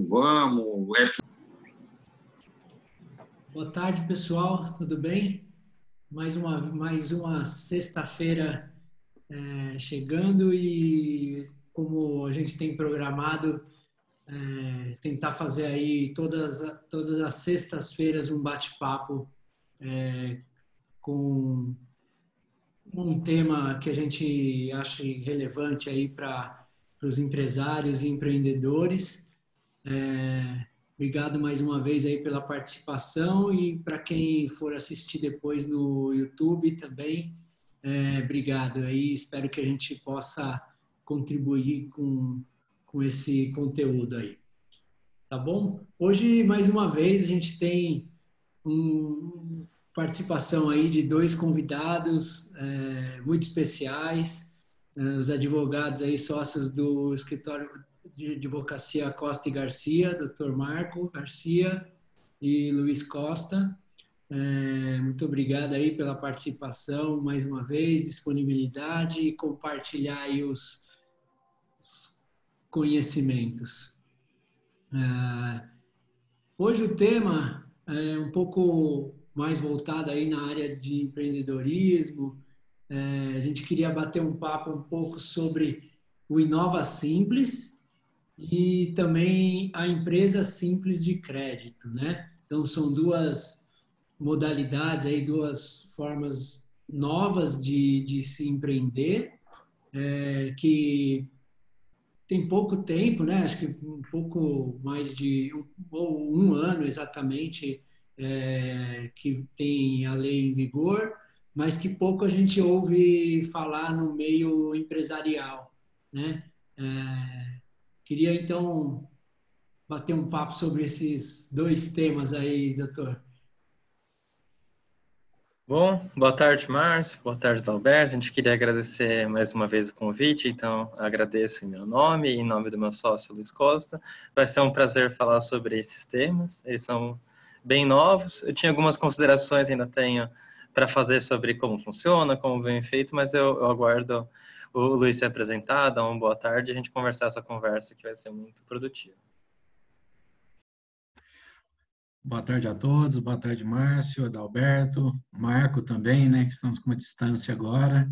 vamos. Boa tarde, pessoal. Tudo bem? Mais uma sexta-feira chegando e como a gente tem programado, tentar fazer aí todas as sextas-feiras um bate-papo com um tema que a gente acha relevante aí para os empresários e empreendedores. Obrigado mais uma vez aí pela participação e para quem for assistir depois no YouTube também, obrigado aí. Espero que a gente possa contribuir com esse conteúdo aí. Tá bom? Hoje, mais uma vez, a gente tem participação aí de dois convidados muito especiais, os advogados aí, sócios do escritório de advocacia Costa e Garcia, Dr. Marco Garcia e Luiz Costa. Muito obrigado aí pela participação, mais uma vez, disponibilidade e compartilhar aí os conhecimentos. Hoje o tema é um pouco mais voltado aí na área de empreendedorismo. A gente queria bater um papo um pouco sobre o Inova Simples e também a empresa simples de crédito, né? Então são duas modalidades aí, duas formas novas de se empreender, que tem pouco tempo, né? Acho que um pouco mais de um ano exatamente que tem a lei em vigor, mas que pouco a gente ouve falar no meio empresarial, né? Queria então bater um papo sobre esses dois temas aí, doutor. Bom, boa tarde, Márcio. Boa tarde, Dalberto. A gente queria agradecer mais uma vez o convite, então agradeço em meu nome e em nome do meu sócio, Luiz Costa. Vai ser um prazer falar sobre esses temas, eles são bem novos. Eu tinha algumas considerações, ainda tenho, para fazer sobre como funciona, como vem feito, mas eu aguardo o Luiz se apresentar, dar uma boa tarde e a gente conversar essa conversa que vai ser muito produtiva. Boa tarde a todos, boa tarde, Márcio, Adalberto, Marco também, né, que estamos com uma distância agora.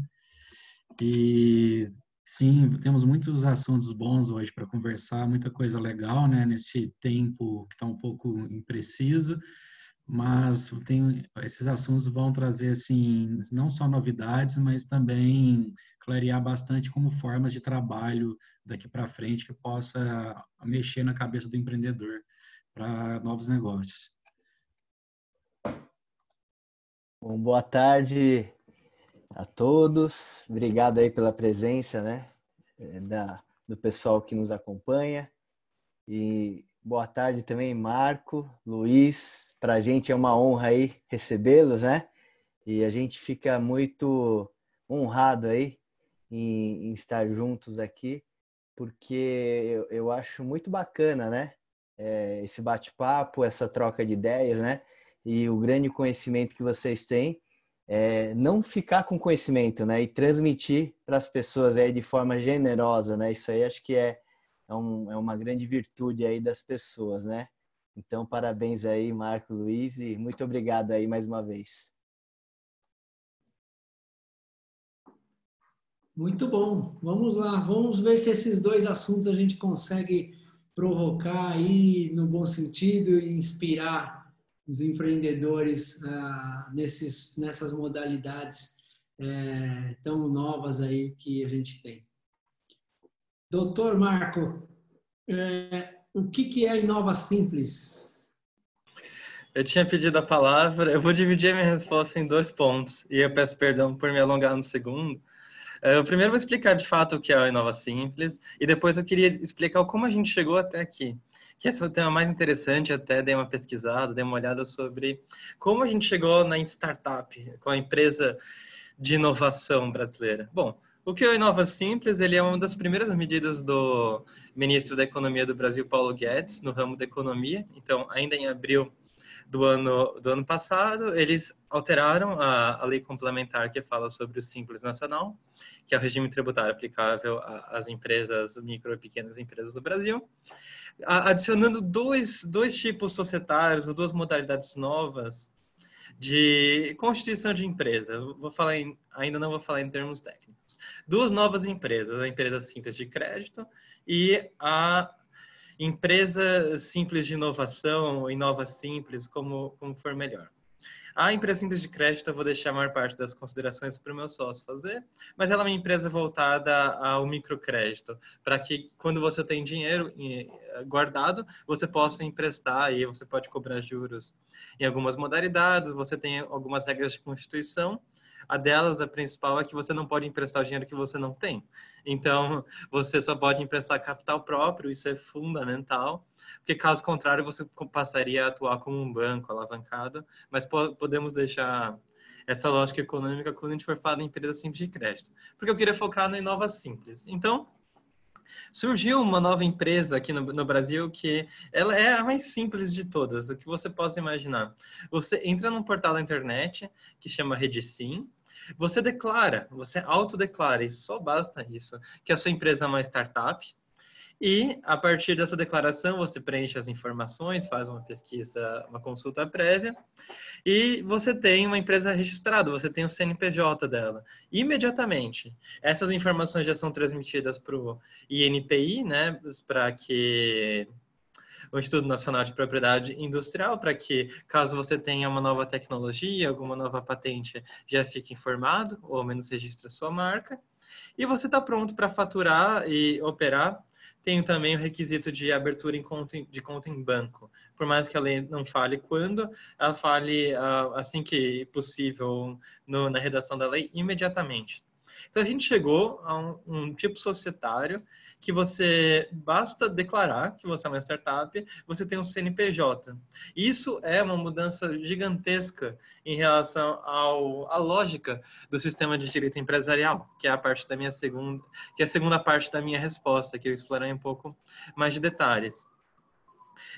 E sim, temos muitos assuntos bons hoje para conversar, muita coisa legal, né, nesse tempo que está um pouco impreciso, mas esses assuntos vão trazer, assim, não só novidades, mas também clarear bastante como formas de trabalho daqui para frente que possa mexer na cabeça do empreendedor para novos negócios. Bom, boa tarde a todos. Obrigado aí pela presença, né, do pessoal que nos acompanha. E boa tarde também, Marco, Luiz. Para a gente é uma honra aí recebê-los, né? E a gente fica muito honrado aí em estar juntos aqui, porque eu acho muito bacana, né? Esse bate-papo, essa troca de ideias, né? E o grande conhecimento que vocês têm, não ficar com conhecimento, né? E transmitir para as pessoas aí de forma generosa, né? Isso aí acho que é uma grande virtude aí das pessoas, né? Então, parabéns aí, Marco, Luiz, e muito obrigado aí mais uma vez. Muito bom. Vamos lá, vamos ver se esses dois assuntos a gente consegue provocar aí no bom sentido e inspirar os empreendedores nessas modalidades tão novas aí que a gente tem. Doutor Marco, o que é a Inova Simples? Eu tinha pedido a palavra, eu vou dividir a minha resposta em 2 pontos, e eu peço perdão por me alongar no segundo. Eu primeiro vou explicar de fato o que é a Inova Simples, e depois eu queria explicar como a gente chegou até aqui, que esse é o tema mais interessante. Até dei uma pesquisada, dei uma olhada sobre como a gente chegou na startup, com a empresa de inovação brasileira. Bom, o que é o Inova Simples? Ele é uma das primeiras medidas do ministro da Economia do Brasil, Paulo Guedes, no ramo da economia. Então, ainda em abril do ano passado, eles alteraram a lei complementar que fala sobre o Simples Nacional, que é o regime tributário aplicável às empresas, micro e pequenas empresas do Brasil, adicionando dois tipos societários, ou duas modalidades novas de constituição de empresa. Ainda não vou falar em termos técnicos. Duas novas empresas, a empresa simples de crédito e a empresa simples de inovação, ou Inova Simples, como for melhor. A empresa simples de crédito eu vou deixar a maior parte das considerações para o meu sócio fazer, mas ela é uma empresa voltada ao microcrédito, para que quando você tem dinheiro guardado, você possa emprestar e você pode cobrar juros em algumas modalidades, você tem algumas regras de constituição. A delas, a principal, é que você não pode emprestar o dinheiro que você não tem. Então, você só pode emprestar capital próprio, isso é fundamental, porque caso contrário, você passaria a atuar como um banco alavancado, mas podemos deixar essa lógica econômica quando a gente for falar em empresa simples de crédito. Porque eu queria focar no Inova Simples. Então, surgiu uma nova empresa aqui no Brasil que ela é a mais simples de todas, o que você possa imaginar. Você entra num portal da internet que chama Redesim, você autodeclara, e só basta isso, que a sua empresa é uma startup, e a partir dessa declaração você preenche as informações, faz uma pesquisa, uma consulta prévia, e você tem uma empresa registrada, você tem o CNPJ dela. Imediatamente, essas informações já são transmitidas para o INPI, né, para que o Instituto Nacional de Propriedade Industrial, para que, caso você tenha uma nova tecnologia, alguma nova patente, já fique informado, ou ao menos registre a sua marca. E você está pronto para faturar e operar. Tem também o requisito de abertura de conta em banco. Por mais que a lei não fale quando, ela fale assim que possível na redação da lei, imediatamente. Então, a gente chegou a um tipo societário que você basta declarar que você é uma startup, você tem um CNPJ. Isso é uma mudança gigantesca em relação à lógica do sistema de direito empresarial, que é a parte da minha que é a segunda parte da minha resposta, que eu explorei um pouco mais de detalhes.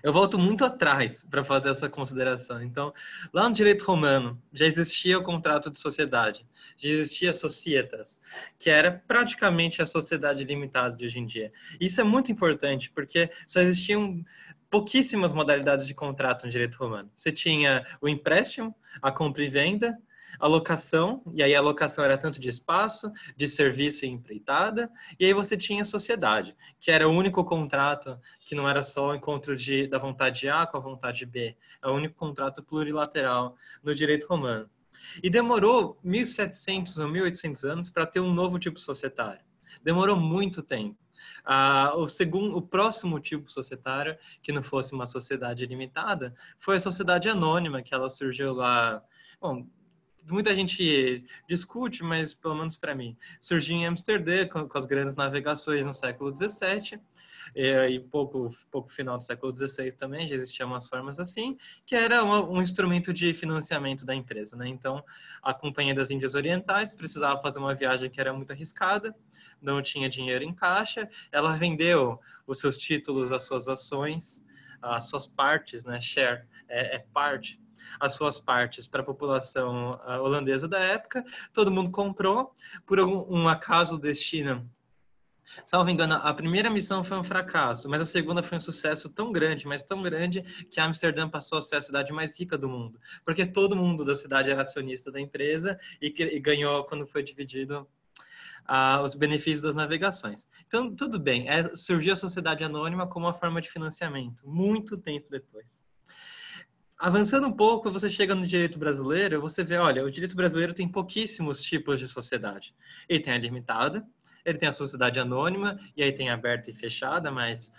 Eu volto muito atrás para fazer essa consideração. Então, lá no direito romano, já existia o contrato de sociedade, já existia a societas, que era praticamente a sociedade limitada de hoje em dia. Isso é muito importante, porque só existiam pouquíssimas modalidades de contrato no direito romano. Você tinha o empréstimo, a compra e venda, a locação, e aí a locação era tanto de espaço, de serviço e empreitada, e aí você tinha a sociedade, que era o único contrato que não era só o encontro da vontade A com a vontade B, é o único contrato plurilateral no direito romano. E demorou 1.700 ou 1.800 anos para ter um novo tipo societário. Demorou muito tempo. O próximo tipo societário, que não fosse uma sociedade limitada, foi a sociedade anônima, que ela surgiu lá... Bom, muita gente discute, mas pelo menos para mim, surgiu em Amsterdã com as grandes navegações no século XVII e pouco final do século XVI também, já existiam umas formas assim, que era um instrumento de financiamento da empresa, né? Então, a Companhia das Índias Orientais precisava fazer uma viagem que era muito arriscada, não tinha dinheiro em caixa, ela vendeu os seus títulos, as suas ações, as suas partes, né? Share, parte, as suas partes para a população holandesa da época, todo mundo comprou, por um acaso do destino. Salvo engano, a primeira missão foi um fracasso, mas a segunda foi um sucesso tão grande, mas tão grande, que Amsterdã passou a ser a cidade mais rica do mundo, porque todo mundo da cidade era acionista da empresa e ganhou quando foi dividido os benefícios das navegações. Então, tudo bem, surgiu a sociedade anônima como uma forma de financiamento, muito tempo depois. Avançando um pouco, você chega no direito brasileiro, você vê, olha, o direito brasileiro tem pouquíssimos tipos de sociedade. Ele tem a limitada, ele tem a sociedade anônima, e aí tem a aberta e fechada, mas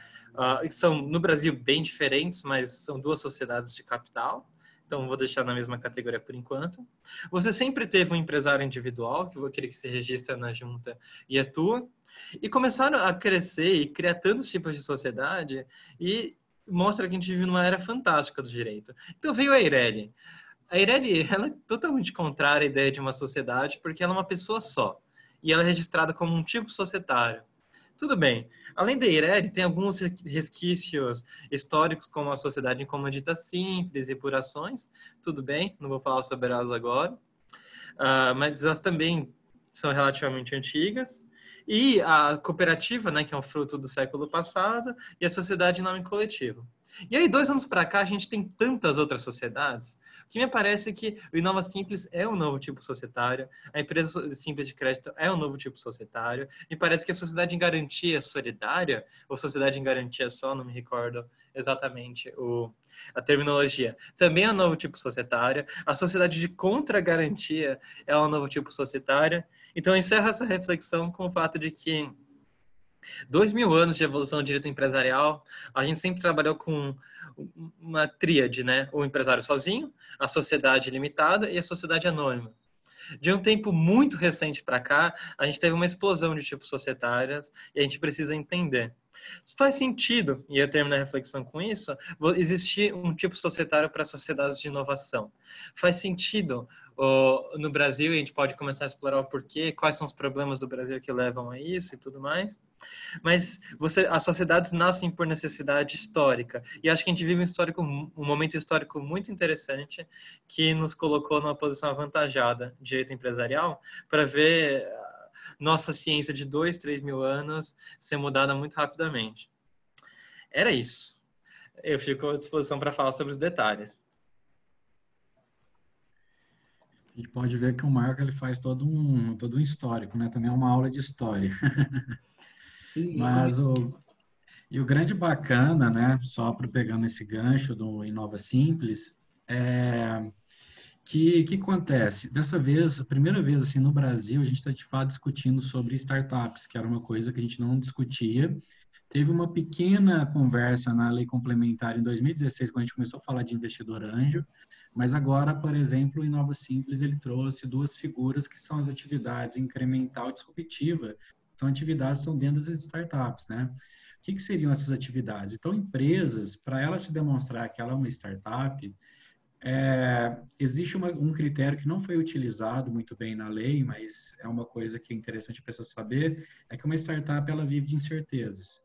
são, no Brasil, bem diferentes, mas são duas sociedades de capital, então vou deixar na mesma categoria por enquanto. Você sempre teve um empresário individual, que é aquele que se registra na junta e atua, e começaram a crescer e criar tantos tipos de sociedade, e mostra que a gente vive numa era fantástica do direito. Então veio a Eireli. A Eireli, ela é totalmente contrária à ideia de uma sociedade, porque ela é uma pessoa só. E ela é registrada como um tipo societário. Tudo bem. Além da IRED, tem alguns resquícios históricos, como a sociedade em comandita simples e por ações. Tudo bem, não vou falar sobre elas agora. Mas elas também são relativamente antigas. E a cooperativa, né, que é um fruto do século passado, e a sociedade em nome coletivo. E aí, 2 anos para cá, a gente tem tantas outras sociedades, que me parece que o Inova Simples é um novo tipo societário, a empresa simples de crédito é um novo tipo societário, me parece que a sociedade em garantia solidária, ou sociedade em garantia só, não me recordo exatamente a terminologia, também é um novo tipo societário, a sociedade de contra-garantia é um novo tipo societário. Então, eu encerro essa reflexão com o fato de que 2000 anos de evolução do direito empresarial, a gente sempre trabalhou com uma tríade, né? O empresário sozinho, a sociedade limitada e a sociedade anônima. De um tempo muito recente para cá, a gente teve uma explosão de tipos societários e a gente precisa entender. Faz sentido, e eu termino a reflexão com isso, existir um tipo societário para sociedades de inovação. Faz sentido no Brasil, e a gente pode começar a explorar o porquê, quais são os problemas do Brasil que levam a isso e tudo mais. Mas as sociedades nascem por necessidade histórica. E acho que a gente vive um momento histórico muito interessante que nos colocou numa posição avantajada de direito empresarial para ver nossa ciência de 2, 3 mil anos ser mudada muito rapidamente. Era isso. Eu fico à disposição para falar sobre os detalhes. A gente pode ver que o Marco ele faz todo um histórico, né? Também é uma aula de história. Sim, Mas o grande bacana, né? Só para pegando esse gancho do Inova Simples, que acontece? Dessa vez, a primeira vez assim no Brasil, a gente está de fato discutindo sobre startups, que era uma coisa que a gente não discutia. Teve uma pequena conversa na lei complementar em 2016, quando a gente começou a falar de investidor anjo, mas agora, por exemplo, o Inova Simples ele trouxe 2 figuras que são as atividades incremental e disruptiva. São atividades que são dentro das startups, né? O que seriam essas atividades? Então, empresas, para ela se demonstrar que ela é uma startup, existe um critério que não foi utilizado muito bem na lei, mas é uma coisa que é interessante a pessoa saber, é que uma startup ela vive de incertezas.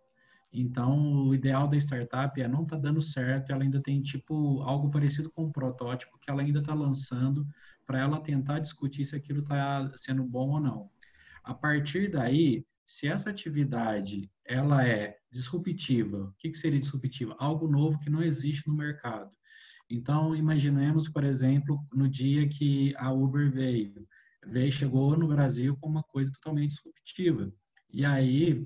Então, o ideal da startup não está dando certo, ela ainda tem tipo algo parecido com um protótipo que ela ainda está lançando para ela tentar discutir se aquilo está sendo bom ou não. A partir daí, se essa atividade ela é disruptiva, o que seria disruptiva? Algo novo que não existe no mercado. Então, imaginemos, por exemplo, no dia que a Uber chegou no Brasil com uma coisa totalmente disruptiva. E aí,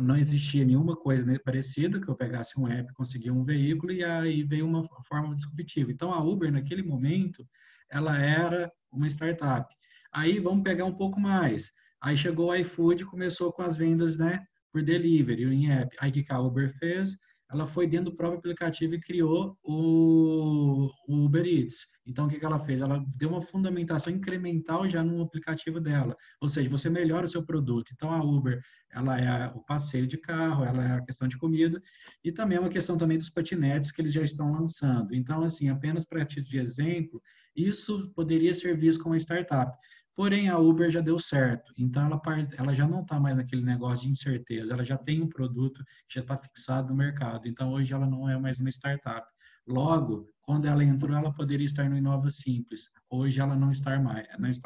não existia nenhuma coisa parecida, que eu pegasse um app, conseguia um veículo, e aí veio uma forma disruptiva. Então, a Uber, naquele momento, ela era uma startup. Aí, vamos pegar um pouco mais. Aí chegou o iFood, começou com as vendas, né, por delivery, em app. Aí, o que a Uber fez? Ela foi dentro do próprio aplicativo e criou o Uber Eats. Então, o que ela fez? Ela deu uma fundamentação incremental já no aplicativo dela. Ou seja, você melhora o seu produto. Então, a Uber, ela é o passeio de carro, ela é a questão de comida e também é uma questão também dos patinetes que eles já estão lançando. Então, assim, apenas para título de exemplo, isso poderia ser visto como uma startup. Porém, a Uber já deu certo, então ela já não está mais naquele negócio de incerteza, ela já tem um produto que já está fixado no mercado, então hoje ela não é mais uma startup. Logo, quando ela entrou, ela poderia estar no Inova Simples, hoje ela não está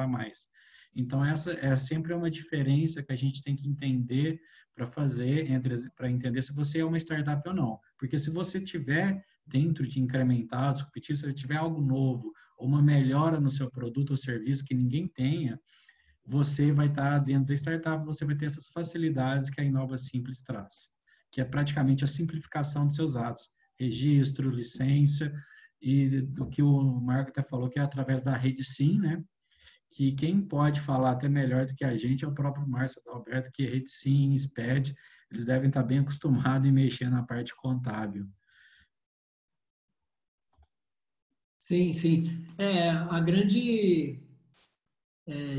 mais. Então, essa é sempre uma diferença que a gente tem que entender para entender se você é uma startup ou não. Porque se você tiver dentro de incrementar, disruptivo, se tiver algo novo, uma melhora no seu produto ou serviço que ninguém tenha, você vai estar dentro da startup, você vai ter essas facilidades que a Inova Simples traz, que é praticamente a simplificação dos seus atos, registro, licença, e do que o Marco até falou, que é através da rede SIM, né? Que quem pode falar até melhor do que a gente é o próprio Márcio Adalberto, que rede SIM, SPED, eles devem estar bem acostumados em mexer na parte contábil. sim, sim. A grande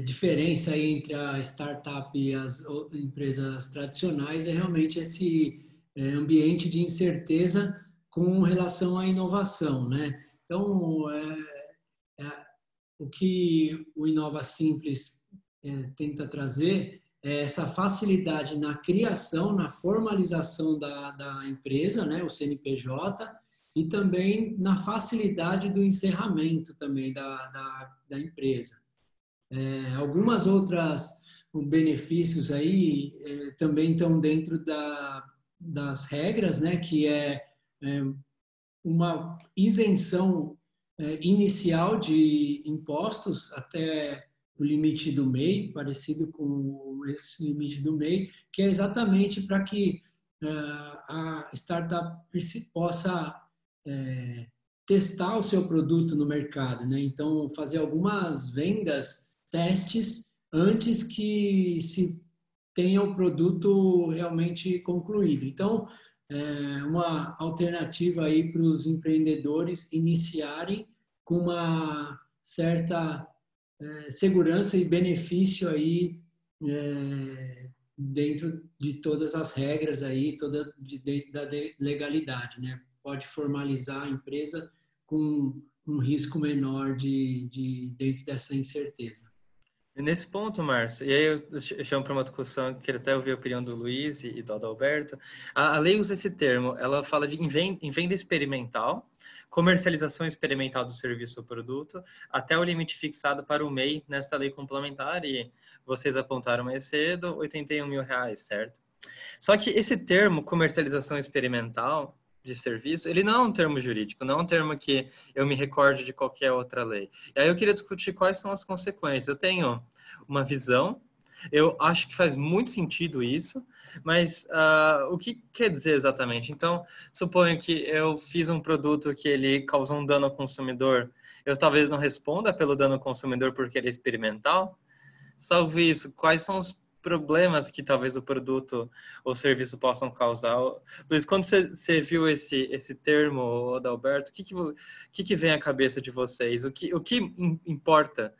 diferença aí entre a startup e as empresas tradicionais é realmente esse ambiente de incerteza com relação à inovação, né? Então, o que o Inova Simples tenta trazer essa facilidade na criação, na formalização da empresa, né, o CNPJ, e também na facilidade do encerramento também da empresa. Algumas outras benefícios aí também estão dentro das regras, né, que é uma isenção inicial de impostos até o limite do MEI, parecido com esse limite do MEI, que é exatamente para que a startup possa testar o seu produto no mercado, né? Então, fazer algumas vendas, testes, antes que se tenha o produto realmente concluído. Então, uma alternativa aí para os empreendedores iniciarem com uma certa segurança e benefício aí dentro de todas as regras aí, dentro da legalidade, né? Pode formalizar a empresa com um risco menor dentro dessa incerteza. Nesse ponto, Márcio, e aí eu chamo para uma discussão, queria até ouvir a opinião do Luiz e do Adalberto. A lei usa esse termo, ela fala em venda experimental, comercialização experimental do serviço ou produto, até o limite fixado para o MEI nesta lei complementar, e vocês apontaram mais cedo, R$81 mil, certo? Só que esse termo, comercialização experimental de serviço, ele não é um termo jurídico, não é um termo que eu me recorde de qualquer outra lei. E aí eu queria discutir quais são as consequências. Eu tenho uma visão, eu acho que faz muito sentido isso, mas o que quer dizer exatamente? Então, suponho que eu fiz um produto que ele causou um dano ao consumidor, eu talvez não responda pelo dano ao consumidor porque ele é experimental? Salvo isso, quais são os problemas que talvez o produto ou serviço possam causar? Luiz, quando você viu esse termo, Adalberto, o que vem à cabeça de vocês? O que importa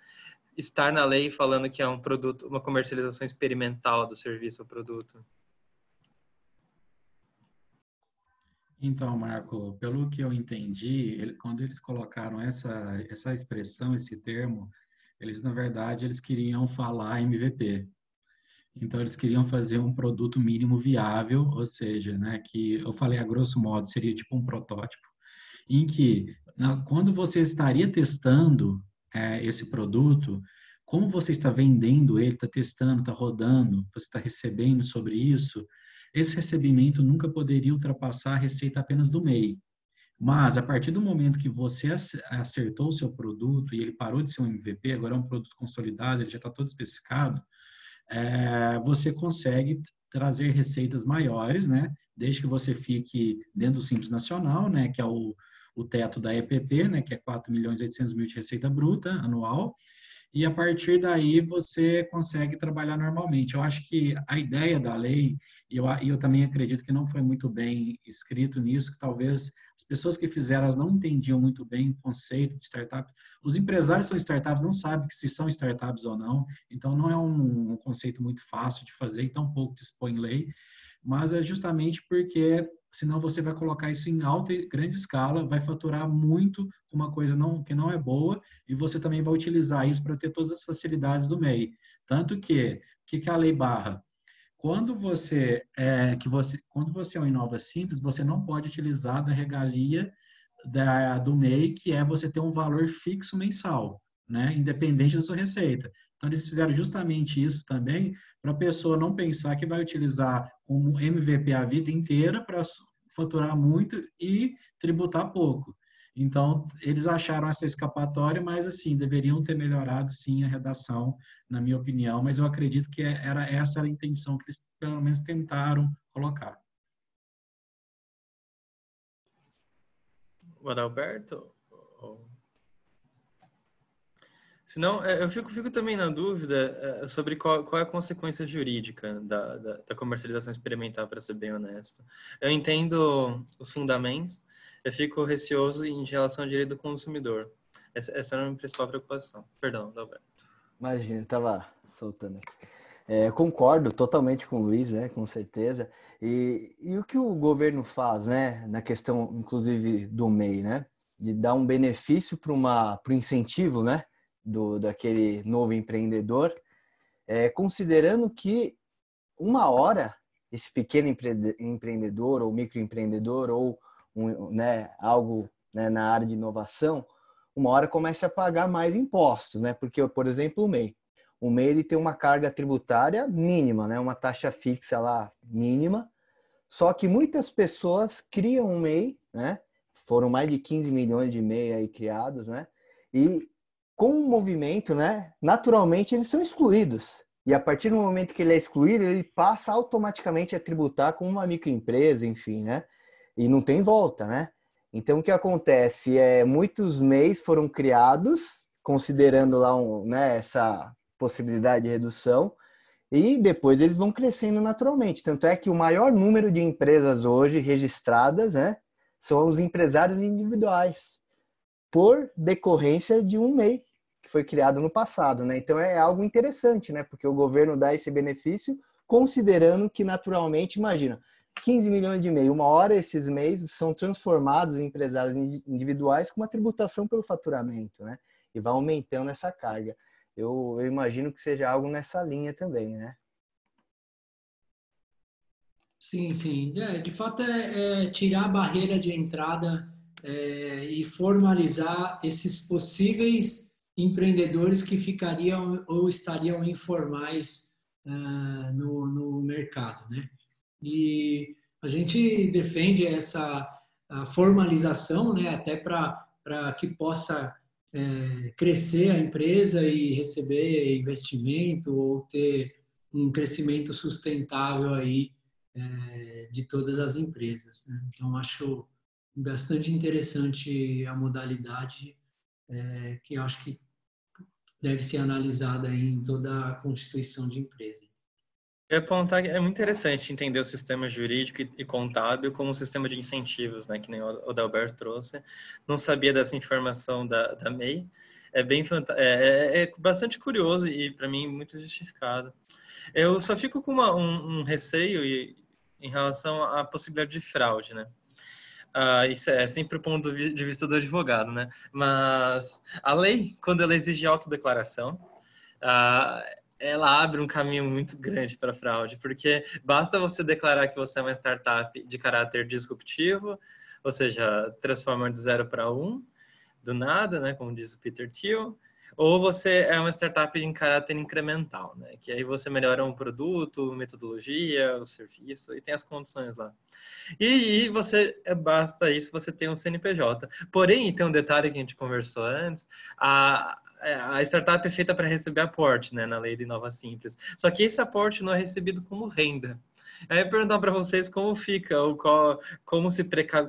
estar na lei falando que é um produto, uma comercialização experimental do serviço ou produto? Então, Marco, pelo que eu entendi, quando eles colocaram essa expressão, esse termo, na verdade, eles queriam falar MVP. Então, eles queriam fazer um produto mínimo viável, ou seja, né, que eu falei a grosso modo, seria tipo um protótipo, em que, quando você estaria testando esse produto, como você está vendendo ele, está testando, está rodando, você está recebendo sobre isso, esse recebimento nunca poderia ultrapassar a receita apenas do MEI. Mas, a partir do momento que você acertou o seu produto e ele parou de ser um MVP, agora é um produto consolidado, ele já está todo especificado, você consegue trazer receitas maiores, né? Desde que você fique dentro do Simples Nacional, né? Que é o teto da EPP, né? Que é 4.800.000 de receita bruta anual. E a partir daí você consegue trabalhar normalmente. Eu acho que a ideia da lei, e eu também acredito que não foi muito bem escrito nisso, que talvez as pessoas que fizeram elas não entendiam muito bem o conceito de startup. Os empresários são startups, não sabem se são startups ou não, então não é um conceito muito fácil de fazer e tampouco se expõe em lei, mas é justamente porque senão você vai colocar isso em alta e grande escala, vai faturar muito com uma coisa que não é boa, e você também vai utilizar isso para ter todas as facilidades do MEI. Tanto que, o que a lei barra? Quando você é um Inova Simples, você não pode utilizar da regalia do MEI, que é você ter um valor fixo mensal, né? Independente da sua receita. Então, eles fizeram justamente isso também, para a pessoa não pensar que vai utilizar como MVP a vida inteira para faturar muito e tributar pouco. Então, eles acharam essa escapatória, mas, assim, deveriam ter melhorado, sim, a redação, na minha opinião, mas eu acredito que essa era a intenção que eles, pelo menos, tentaram colocar. O Adalberto? Senão, eu fico também na dúvida sobre qual é a consequência jurídica da comercialização experimental, para ser bem honesto. Eu entendo os fundamentos, eu fico receoso em relação ao direito do consumidor. Essa é a minha principal preocupação. Perdão, Adalberto. Imagina, estava soltando. Concordo totalmente com o Luiz, né, com certeza. E o que o governo faz, né, na questão, inclusive, do MEI, né, de dar um benefício para o incentivo, né, daquele novo empreendedor, considerando que uma hora esse pequeno empreendedor ou microempreendedor ou algo, né, na área de inovação, uma hora começa a pagar mais impostos, né? Porque, por exemplo, o MEI. O MEI ele tem uma carga tributária mínima, né? Uma taxa fixa lá mínima. Só que muitas pessoas criam um MEI, né? Foram mais de 15 milhões de MEI aí criados, né? E com o movimento, né? Naturalmente eles são excluídos. E a partir do momento que ele é excluído, ele passa automaticamente a tributar como uma microempresa, enfim, né? E não tem volta, né? Então, o que acontece muitos MEIs foram criados, considerando lá essa possibilidade de redução, e depois eles vão crescendo naturalmente. Tanto é que o maior número de empresas hoje registradas, né, são os empresários individuais, por decorrência de um MEI que foi criado no passado, né? Então é algo interessante, né? Porque o governo dá esse benefício, considerando que naturalmente, imagina, 15 milhões de MEI, uma hora esses MEIs são transformados em empresários individuais com uma tributação pelo faturamento, né? E vai aumentando essa carga. Eu imagino que seja algo nessa linha também, né? Sim, sim. De fato, é tirar a barreira de entrada e formalizar esses possíveis empreendedores que ficariam ou estariam informais no mercado, né? E a gente defende essa a formalização, né, até para que possa crescer a empresa e receber investimento ou ter um crescimento sustentável aí de todas as empresas, né? Então, acho bastante interessante a modalidade, que eu acho que deve ser analisada aí em toda a constituição de empresa. Eu ia apontar que é muito interessante entender o sistema jurídico e contábil como um sistema de incentivos, né, que nem o Adalberto trouxe. Não sabia dessa informação da MEI. É bastante curioso e, para mim, muito justificado. Eu só fico com um receio em relação à possibilidade de fraude, né? Isso é sempre o ponto de vista do advogado, né? Mas a lei, quando ela exige autodeclaração, ela abre um caminho muito grande para fraude, porque basta você declarar que você é uma startup de caráter disruptivo, ou seja, transformar de 0 para 1, do nada, né, como diz o Peter Thiel, ou você é uma startup em caráter incremental, né, que aí você melhora um produto, metodologia, o serviço, e tem as condições lá. E basta isso, você tem um CNPJ. Porém, tem um detalhe que a gente conversou antes, a startup é feita para receber aporte, né, na lei de Nova Simples. Só que esse aporte não é recebido como renda. Aí eu ia perguntar para vocês como fica, ou como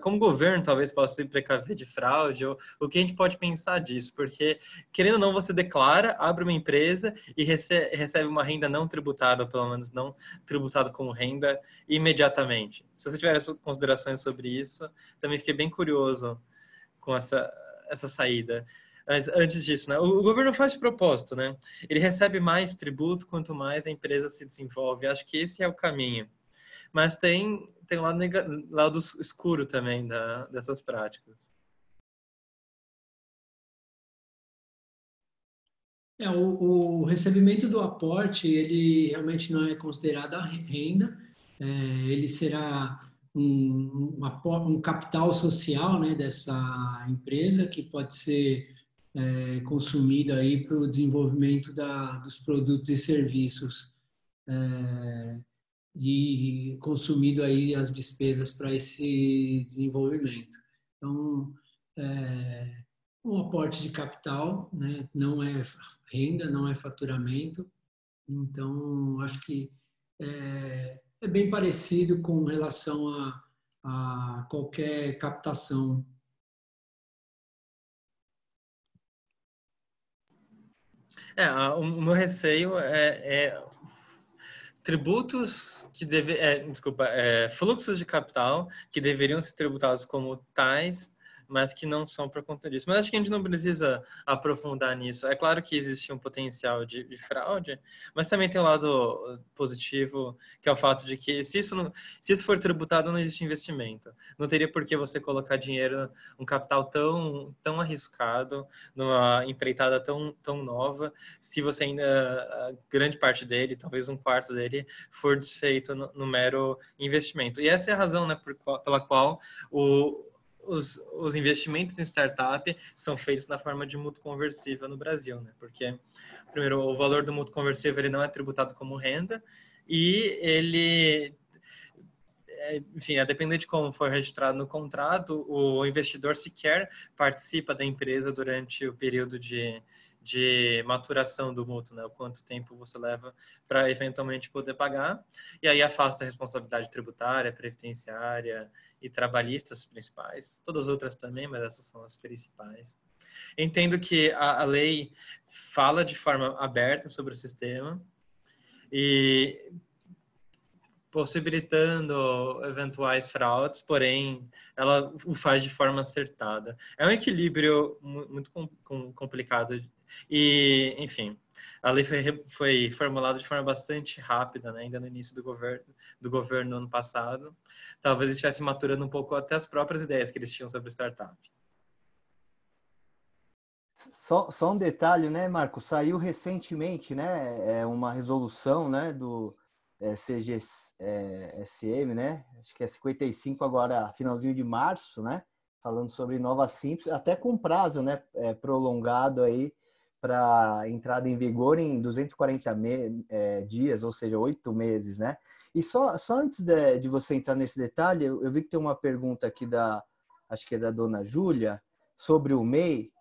como o governo talvez possa se precaver de fraude, ou o que a gente pode pensar disso, porque, querendo ou não, você declara, abre uma empresa e recebe uma renda não tributada, ou pelo menos não tributada como renda, imediatamente. Se você tiver essas considerações sobre isso, também fiquei bem curioso com essa saída. Mas antes disso, né, o governo faz de propósito, né? Ele recebe mais tributo quanto mais a empresa se desenvolve. Acho que esse é o caminho. Mas tem um lado escuro também dessas práticas. O recebimento do aporte, ele realmente não é considerado a renda, ele será um capital social, né, dessa empresa que pode ser consumido aí para o desenvolvimento dos produtos e serviços e consumido aí as despesas para esse desenvolvimento. Então, um aporte de capital, né, não é renda, não é faturamento. Então, acho que é bem parecido com relação a qualquer captação. O meu receio tributos fluxos de capital que deveriam ser tributados como tais, mas que não são por conta disso. Mas acho que a gente não precisa aprofundar nisso. É claro que existe um potencial de fraude, mas também tem um lado positivo, que é o fato de que se isso for tributado, não existe investimento. Não teria por que você colocar dinheiro, um capital tão arriscado, numa empreitada tão nova, se você ainda, a grande parte dele, talvez um quarto dele, for desfeito no mero investimento. E essa é a razão, né, pela qual os investimentos em startup são feitos na forma de mútuo conversível no Brasil, né? Porque, primeiro, o valor do mútuo conversível ele não é tributado como renda e ele, enfim, a depender de como for registrado no contrato, o investidor sequer participa da empresa durante o período de maturação do mútuo, né? O quanto tempo você leva para eventualmente poder pagar. E aí afasta a responsabilidade tributária, previdenciária e trabalhistas principais. Todas as outras também, mas essas são as principais. Entendo que a lei fala de forma aberta sobre o sistema e possibilitando eventuais fraudes, porém, ela o faz de forma acertada. É um equilíbrio muito complicado e, enfim, a lei foi formulada de forma bastante rápida, né? Ainda no início do governo ano passado. Talvez estivesse maturando um pouco até as próprias ideias que eles tinham sobre startup. Só um detalhe, né, Marco? Saiu recentemente, né, uma resolução, né, do CGSM, né? Acho que é 55 agora, finalzinho de março, né? Falando sobre Nova Simples, até com prazo, né, prolongado aí para entrada em vigor em 240 dias, ou seja, 8 meses, né? E só antes de você entrar nesse detalhe, eu vi que tem uma pergunta aqui acho que é da dona Júlia, sobre o MEI.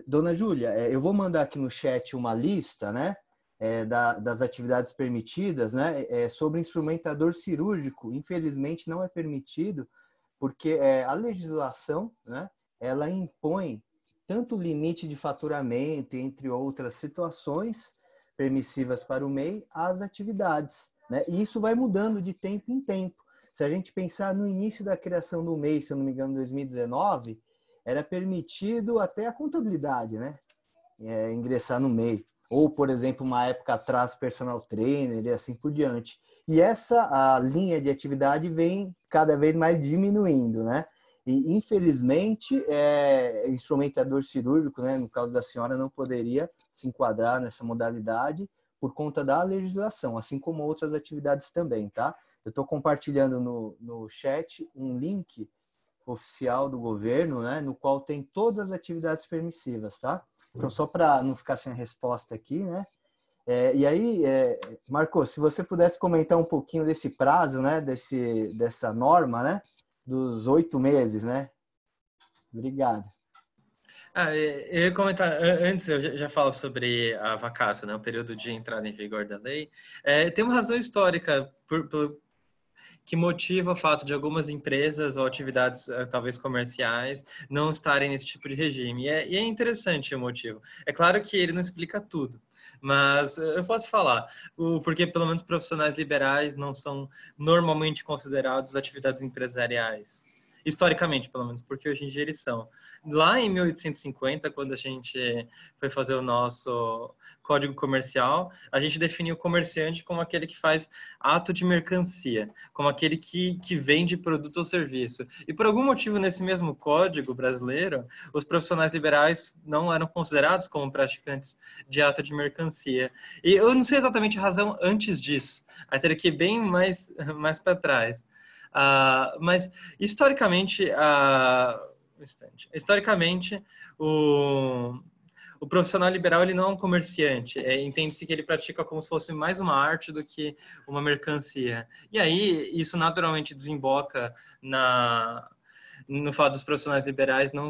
Dona Júlia, eu vou mandar aqui no chat uma lista, né, das atividades permitidas, né, sobre instrumentador cirúrgico. Infelizmente não é permitido, porque a legislação, né, ela impõe tanto limite de faturamento, entre outras situações permissivas para o MEI, às atividades, né, e isso vai mudando de tempo em tempo. Se a gente pensar no início da criação do MEI, se eu não me engano, em 2019, era permitido até a contabilidade, né? Ingressar no MEI. Ou, por exemplo, uma época atrás, personal trainer e assim por diante. E a linha de atividade vem cada vez mais diminuindo, né? E, infelizmente, instrumentador cirúrgico, né, no caso da senhora, não poderia se enquadrar nessa modalidade por conta da legislação, assim como outras atividades também, tá? Eu estou compartilhando no chat um link oficial do governo, né, no qual tem todas as atividades permissivas, tá? Então, só para não ficar sem a resposta aqui, né? E aí, Marco, se você pudesse comentar um pouquinho desse prazo, né, dessa norma, né, dos 8 meses, né? Obrigado. Eu ia comentar, antes eu já falo sobre a vacácio, né, o período de entrada em vigor da lei. Tem uma razão histórica que motiva o fato de algumas empresas ou atividades, talvez comerciais, não estarem nesse tipo de regime. E é interessante o motivo. É claro que ele não explica tudo, mas eu posso falar, porque pelo menos profissionais liberais não são normalmente considerados atividades empresariais. Historicamente, pelo menos, porque hoje em dia eles são. Lá em 1850, quando a gente foi fazer o nosso Código Comercial, a gente definiu o comerciante como aquele que faz ato de mercancia, como aquele que vende produto ou serviço. E por algum motivo, nesse mesmo Código brasileiro, os profissionais liberais não eram considerados como praticantes de ato de mercancia. E eu não sei exatamente a razão antes disso. Aí teria que ir bem mais para trás. Mas historicamente, o profissional liberal ele não é um comerciante. Entende-se que ele pratica como se fosse mais uma arte do que uma mercancia. E aí isso naturalmente desemboca no fato dos profissionais liberais não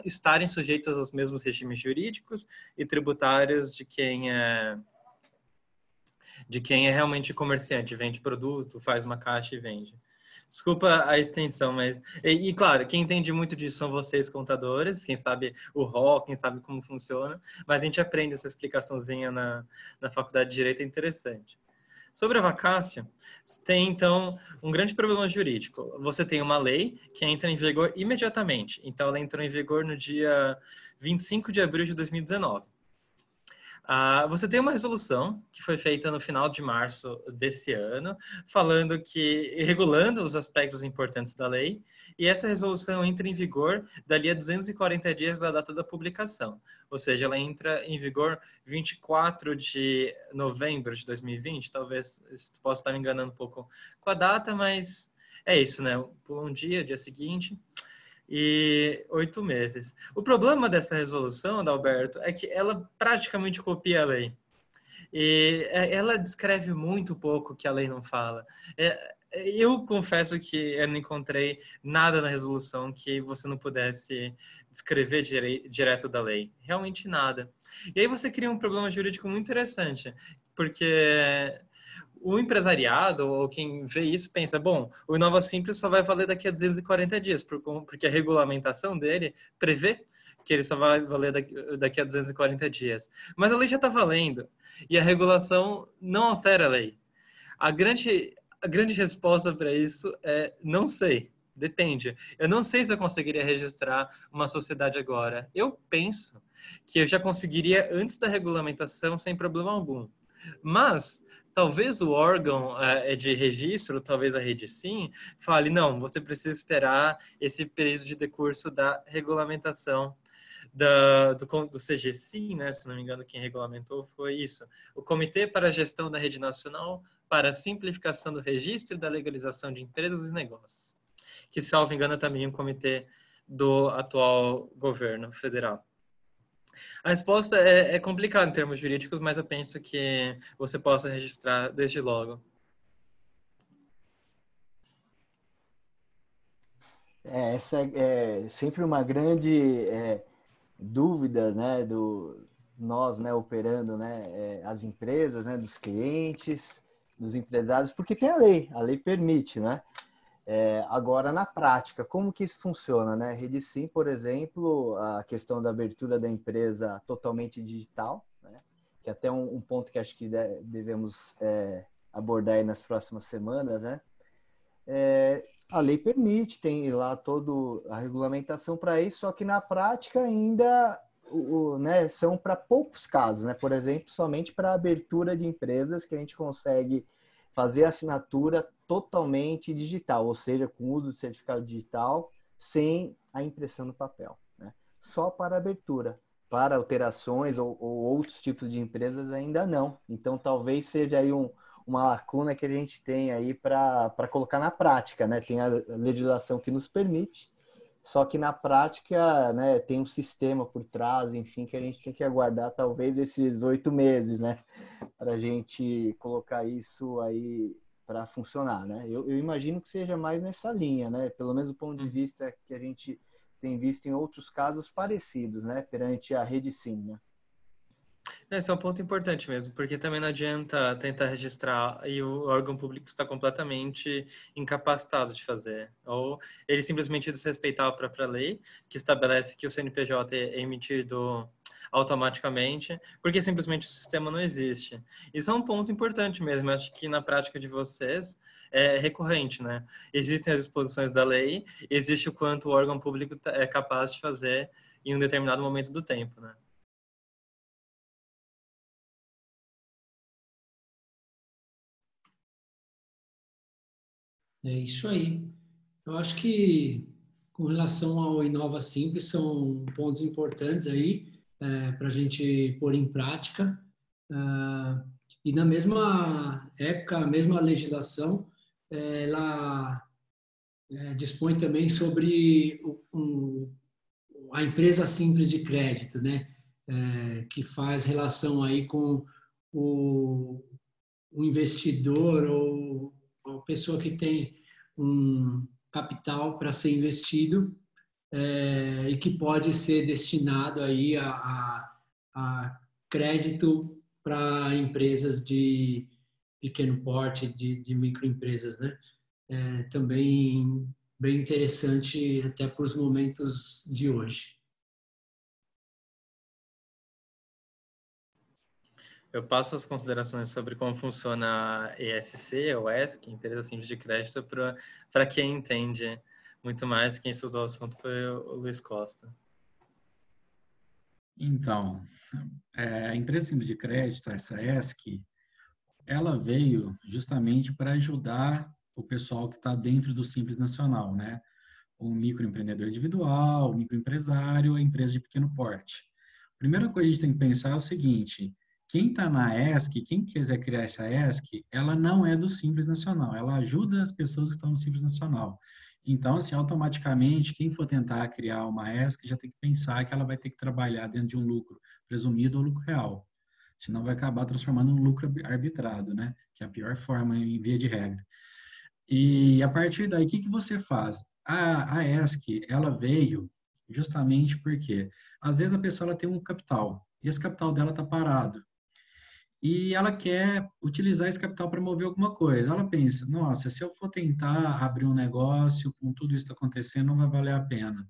estarem sujeitos aos mesmos regimes jurídicos e tributários de quem é realmente comerciante, vende produto, faz uma caixa e vende. Desculpa a extensão, mas... E claro, quem entende muito disso são vocês, contadores, quem sabe o rol, quem sabe como funciona, mas a gente aprende essa explicaçãozinha na faculdade de Direito, é interessante. Sobre a vacácia, tem então um grande problema jurídico. Você tem uma lei que entra em vigor imediatamente. Então, ela entrou em vigor no dia 25 de abril de 2019. Você tem uma resolução que foi feita no final de março desse ano, falando que, regulando os aspectos importantes da lei, e essa resolução entra em vigor dali a 240 dias da data da publicação. Ou seja, ela entra em vigor 24 de novembro de 2020, talvez possa estar me enganando um pouco com a data, mas é isso, né? Por um dia seguinte e 8 meses. O problema dessa resolução, Adalberto, é que ela praticamente copia a lei. E ela descreve muito pouco que a lei não fala. Eu confesso que eu não encontrei nada na resolução que você não pudesse descrever direto da lei. Realmente nada. E aí você cria um problema jurídico muito interessante, porque o empresariado, ou quem vê isso, pensa, bom, o Inova Simples só vai valer daqui a 240 dias, porque a regulamentação dele prevê que ele só vai valer daqui a 240 dias. Mas a lei já está valendo, e a regulação não altera a lei. A grande resposta para isso é não sei, depende. Eu não sei se eu conseguiria registrar uma sociedade agora. Eu penso que eu já conseguiria antes da regulamentação sem problema algum. Mas talvez o órgão de registro, talvez a Redecim, fale, não, você precisa esperar esse período de decurso da regulamentação do CGSIM, né? Se não me engano, quem regulamentou foi isso. O Comitê para a Gestão da Rede Nacional para a Simplificação do Registro e da Legalização de Empresas e Negócios, que, salvo engano, é também um comitê do atual governo federal. A resposta é complicada em termos jurídicos, mas eu penso que você possa registrar desde logo. Essa é sempre uma grande dúvida, né, nós, né, operando, né, as empresas, né, dos clientes, dos empresários, porque tem a lei permite, né? Agora, na prática, como que isso funciona, né? Redecim, por exemplo, a questão da abertura da empresa totalmente digital, né? Que é até um ponto que acho que devemos abordar aí nas próximas semanas, né? A lei permite, tem lá toda a regulamentação para isso, só que na prática ainda né, são para poucos casos, né? Por exemplo, somente para a abertura de empresas que a gente consegue fazer a assinatura totalmente digital, ou seja, com uso de certificado digital, sem a impressão no papel, né? Só para abertura. Para alterações ou outros tipos de empresas ainda não. Então, talvez seja aí uma lacuna que a gente tem aí para colocar na prática, né? Tem a legislação que nos permite, só que na prática, né, tem um sistema por trás, enfim, que a gente tem que aguardar talvez esses 8 meses, né, para a gente colocar isso aí para funcionar, né? Eu imagino que seja mais nessa linha, né? Pelo menos do ponto de vista que a gente tem visto em outros casos parecidos, né, perante a Redecim, né? Esse é um ponto importante mesmo, porque também não adianta tentar registrar e o órgão público está completamente incapacitado de fazer. Ou ele simplesmente desrespeitar a própria lei, que estabelece que o CNPJ é emitido automaticamente, porque simplesmente o sistema não existe. Isso é um ponto importante mesmo, eu acho que na prática de vocês é recorrente, né? Existem as disposições da lei, existe o quanto o órgão público é capaz de fazer em um determinado momento do tempo, né? É isso aí. Eu acho que, com relação ao Inova Simples, são pontos importantes aí para a gente pôr em prática. E na mesma época, a mesma legislação, ela dispõe também sobre a empresa simples de crédito, né? Que faz relação aí com o investidor ou a pessoa que tem um capital para ser investido e que pode ser destinado aí a crédito para empresas de pequeno porte, de microempresas, né? Também bem interessante até para os momentos de hoje. Eu passo as considerações sobre como funciona a ESC, ou ESC, Empresa Simples de Crédito, para quem entende muito mais. Quem estudou o assunto foi o Luiz Costa. Então, a Empresa Simples de Crédito, essa ESC, ela veio justamente para ajudar o pessoal que está dentro do Simples Nacional, né? O microempreendedor individual, o microempresário, a empresa de pequeno porte. A primeira coisa que a gente tem que pensar é o seguinte: quem está na ESC, quem quiser criar essa ESC, ela não é do Simples Nacional, ela ajuda as pessoas que estão no Simples Nacional. Então, assim, automaticamente, quem for tentar criar uma ESC já tem que pensar que ela vai ter que trabalhar dentro de um lucro presumido ou lucro real. Senão vai acabar transformando em um lucro arbitrado, né? Que é a pior forma em via de regra. E a partir daí, o que você faz? A ESC, ela veio justamente porque, às vezes, a pessoa ela tem um capital, e esse capital dela está parado. E ela quer utilizar esse capital para mover alguma coisa. Ela pensa, nossa, se eu for tentar abrir um negócio, com tudo isso acontecendo, não vai valer a pena.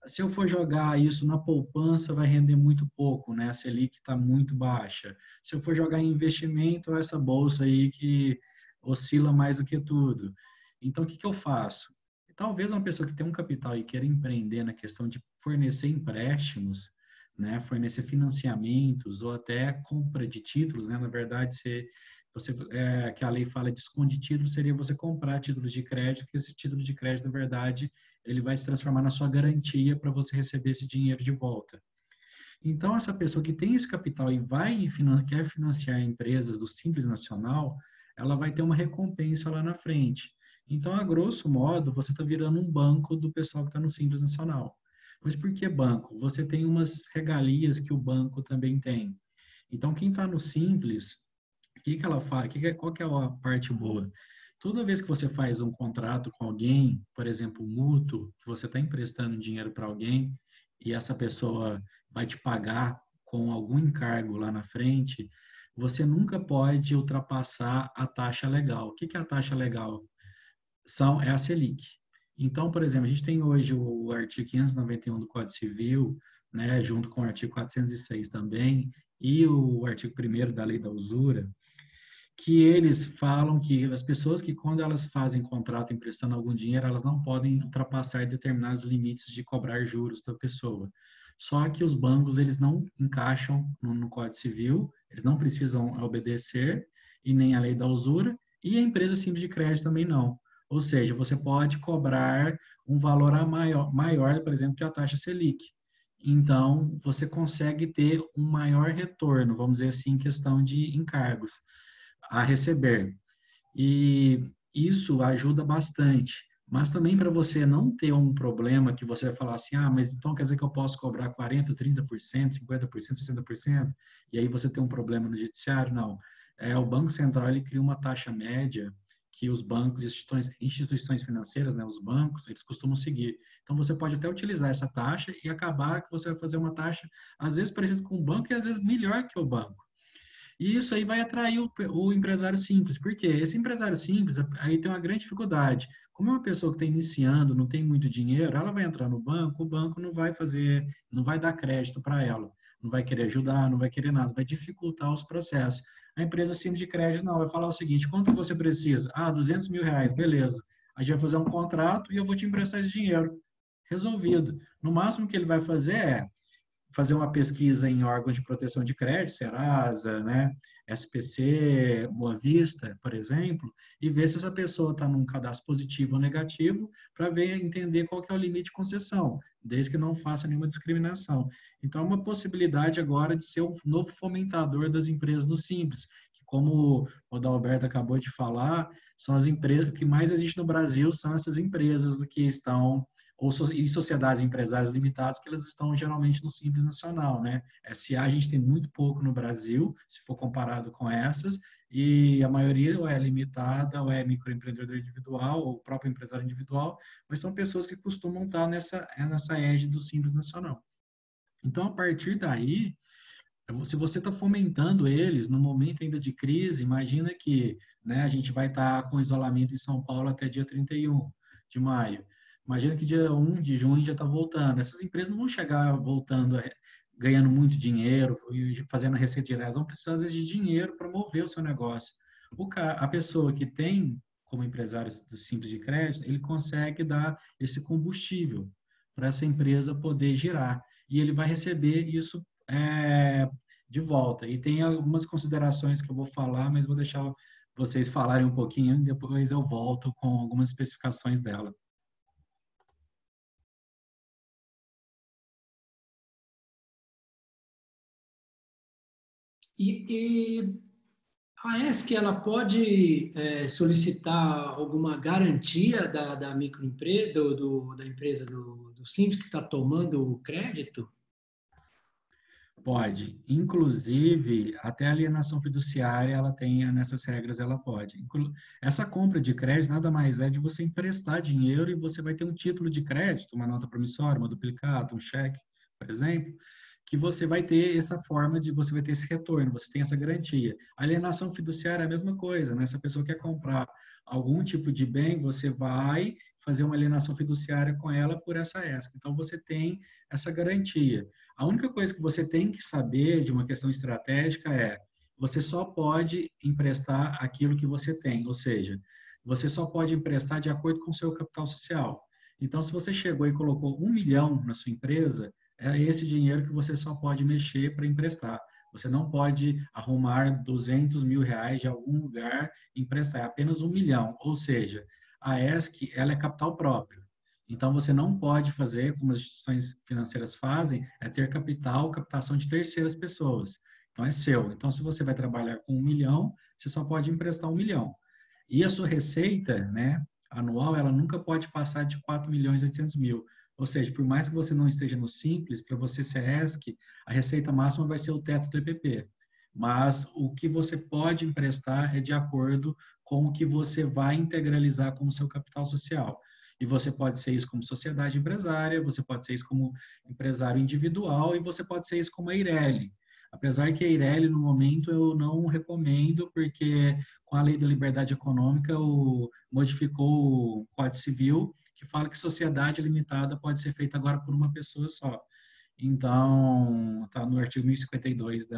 Se eu for jogar isso na poupança, vai render muito pouco, né? A Selic está muito baixa. Se eu for jogar em investimento, essa bolsa aí que oscila mais do que tudo. Então, o que eu faço? Talvez uma pessoa que tem um capital e queira empreender na questão de fornecer empréstimos, né? Fornecer financiamentos ou até compra de títulos, né? Na verdade, que a lei fala de desconto de títulos, seria você comprar títulos de crédito, que esse título de crédito, na verdade, ele vai se transformar na sua garantia para você receber esse dinheiro de volta. Então, essa pessoa que tem esse capital e quer financiar empresas do Simples Nacional, ela vai ter uma recompensa lá na frente. Então, a grosso modo, você está virando um banco do pessoal que está no Simples Nacional. Mas por que banco? Você tem umas regalias que o banco também tem. Então, quem está no Simples, o que ela faz? Qual que é a parte boa? Toda vez que você faz um contrato com alguém, por exemplo, mútuo, que você está emprestando dinheiro para alguém e essa pessoa vai te pagar com algum encargo lá na frente, você nunca pode ultrapassar a taxa legal. O que é a taxa legal? É a Selic. Então, por exemplo, a gente tem hoje o artigo 591 do Código Civil, né, junto com o artigo 406 também, e o artigo 1º da Lei da Usura, que eles falam que as pessoas que, quando elas fazem contrato emprestando algum dinheiro, elas não podem ultrapassar determinados limites de cobrar juros da pessoa. Só que os bancos, eles não encaixam no Código Civil, eles não precisam obedecer, e nem a lei da usura, e a empresa simples de crédito também não. Ou seja, você pode cobrar um valor maior, por exemplo, que a taxa Selic. Então, você consegue ter um maior retorno, vamos dizer assim, em questão de encargos a receber. E isso ajuda bastante. Mas também para você não ter um problema que você vai falar assim, mas então quer dizer que eu posso cobrar 40%, 30%, 50%, 60%, e aí você tem um problema no judiciário? Não. O Banco Central, ele cria uma taxa média que os bancos, instituições financeiras, né, os bancos, eles costumam seguir. Então, você pode até utilizar essa taxa e acabar que você vai fazer uma taxa, às vezes, parecida com o banco e às vezes melhor que o banco. E isso aí vai atrair o empresário simples. Por quê? Esse empresário simples, aí tem uma grande dificuldade. Como é uma pessoa que está iniciando, não tem muito dinheiro, ela vai entrar no banco, o banco não vai dar crédito para ela. Não vai querer ajudar, não vai querer nada, vai dificultar os processos. A empresa simples de crédito não, vai falar o seguinte: quanto você precisa? R$200 mil, beleza. A gente vai fazer um contrato e eu vou te emprestar esse dinheiro. Resolvido. No máximo que ele vai fazer é fazer uma pesquisa em órgãos de proteção de crédito, Serasa, né, SPC, Boa Vista, por exemplo, e ver se essa pessoa está num cadastro positivo ou negativo, para entender qual que é o limite de concessão, desde que não faça nenhuma discriminação. Então, é uma possibilidade agora de ser um novo fomentador das empresas no Simples, que, como o Adalberto acabou de falar, são as empresas que mais existem no Brasil, são essas empresas que estão e sociedades empresárias limitadas, que elas estão geralmente no Simples Nacional, né? SA a gente tem muito pouco no Brasil, se for comparado com essas, e a maioria ou é limitada, ou é microempreendedor individual, ou próprio empresário individual, mas são pessoas que costumam estar nessa égide do Simples Nacional. Então, a partir daí, se você está fomentando eles no momento ainda de crise, imagina que, né, a gente vai estar com isolamento em São Paulo até dia 31 de maio. Imagina que dia 1 de junho já está voltando. Essas empresas não vão chegar voltando ganhando muito dinheiro e fazendo receita direta, elas vão precisar, às vezes, de dinheiro para mover o seu negócio. A pessoa que tem, como empresário simples de crédito, ele consegue dar esse combustível para essa empresa poder girar. E ele vai receber isso de volta. E tem algumas considerações que eu vou falar, mas vou deixar vocês falarem um pouquinho e depois eu volto com algumas especificações dela. E a ESC, ela pode solicitar alguma garantia da microempresa, da empresa do Simples que está tomando o crédito? Pode. Inclusive, até a alienação fiduciária, ela tem, nessas regras, ela pode. Essa compra de crédito nada mais é de você emprestar dinheiro e você vai ter um título de crédito, uma nota promissória, uma duplicata, um cheque, por exemplo, que você vai ter essa forma de, você vai ter esse retorno, você tem essa garantia. A alienação fiduciária é a mesma coisa, né? Se a pessoa quer comprar algum tipo de bem, você vai fazer uma alienação fiduciária com ela por essa ESC. Então, você tem essa garantia. A única coisa que você tem que saber de uma questão estratégica é, você só pode emprestar aquilo que você tem, ou seja, você só pode emprestar de acordo com o seu capital social. Então, se você chegou e colocou 1 milhão na sua empresa, é esse dinheiro que você só pode mexer para emprestar. Você não pode arrumar 200 mil reais de algum lugar e emprestar, é apenas 1 milhão. Ou seja, a ESC, ela é capital próprio. Então, você não pode fazer, como as instituições financeiras fazem, é ter captação de terceiras pessoas. Então, é seu. Então, se você vai trabalhar com 1 milhão, você só pode emprestar 1 milhão. E a sua receita, né, anual, ela nunca pode passar de 4 milhões e 800 mil. Ou seja, por mais que você não esteja no Simples, para você ser ESC, a receita máxima vai ser o teto do EPP. Mas o que você pode emprestar é de acordo com o que você vai integralizar como seu capital social. E você pode ser isso como sociedade empresária, você pode ser isso como empresário individual e você pode ser isso como a Eireli. Apesar que a Eireli, no momento, eu não recomendo, porque com a lei da liberdade econômica, modificou o Código Civil, que fala que sociedade limitada pode ser feita agora por uma pessoa só. Então, está no artigo 1052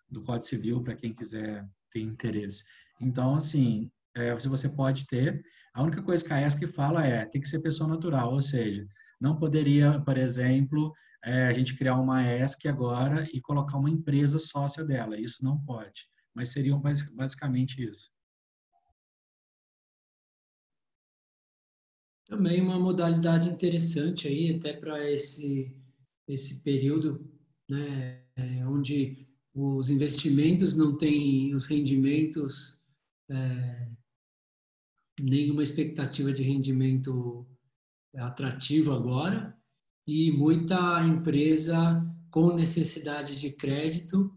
do Código Civil, para quem quiser ter interesse. Então, assim, se você pode ter, a única coisa que a ESC fala tem que ser pessoa natural, ou seja, não poderia, por exemplo, a gente criar uma ESC agora e colocar uma empresa sócia dela, isso não pode, mas seria basicamente isso. Também uma modalidade interessante aí, até para esse período, né, onde os investimentos não têm os rendimentos, nenhuma expectativa de rendimento atrativo agora, e muita empresa com necessidade de crédito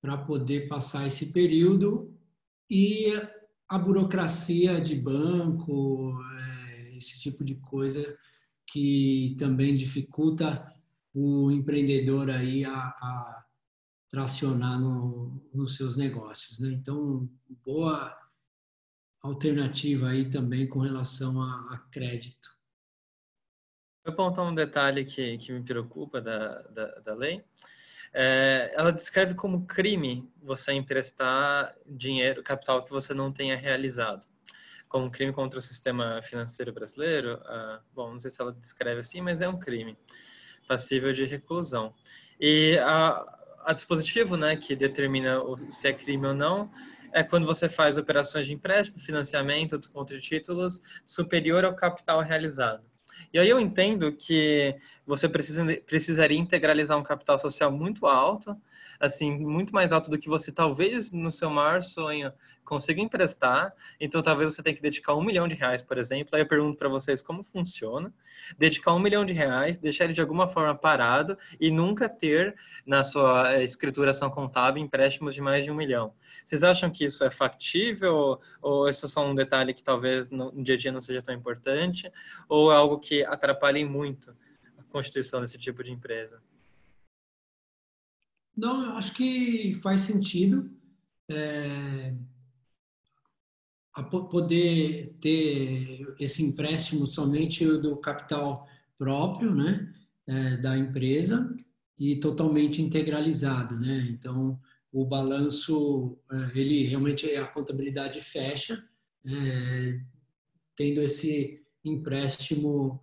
para poder passar esse período, e a burocracia de banco, esse tipo de coisa que também dificulta o empreendedor aí a tracionar nos seus negócios, né? Então, boa alternativa aí também com relação a crédito. Vou apontar um detalhe que me preocupa da lei. Ela descreve como crime você emprestar dinheiro, capital que você não tenha realizado. Como crime contra o sistema financeiro brasileiro, bom, não sei se ela descreve assim, mas é um crime passível de reclusão. E a dispositivo, né, que determina se é crime ou não, é quando você faz operações de empréstimo, financiamento, desconto de títulos superior ao capital realizado. E aí eu entendo que você precisaria integralizar um capital social muito alto, assim, muito mais alto do que você talvez no seu maior sonho consiga emprestar. Então talvez você tenha que dedicar R$1 milhão, por exemplo. Aí eu pergunto para vocês como funciona. Dedicar R$1 milhão, deixar ele de alguma forma parado e nunca ter na sua escrituração contábil empréstimos de mais de R$1 milhão. Vocês acham que isso é factível? Ou isso é só um detalhe que talvez no dia a dia não seja tão importante? Ou é algo que atrapalhe muito a constituição desse tipo de empresa? Não, eu acho que faz sentido poder ter esse empréstimo somente do capital próprio, né? da empresa e totalmente integralizado, né? Então, o balanço, ele realmente, a contabilidade fecha, tendo esse empréstimo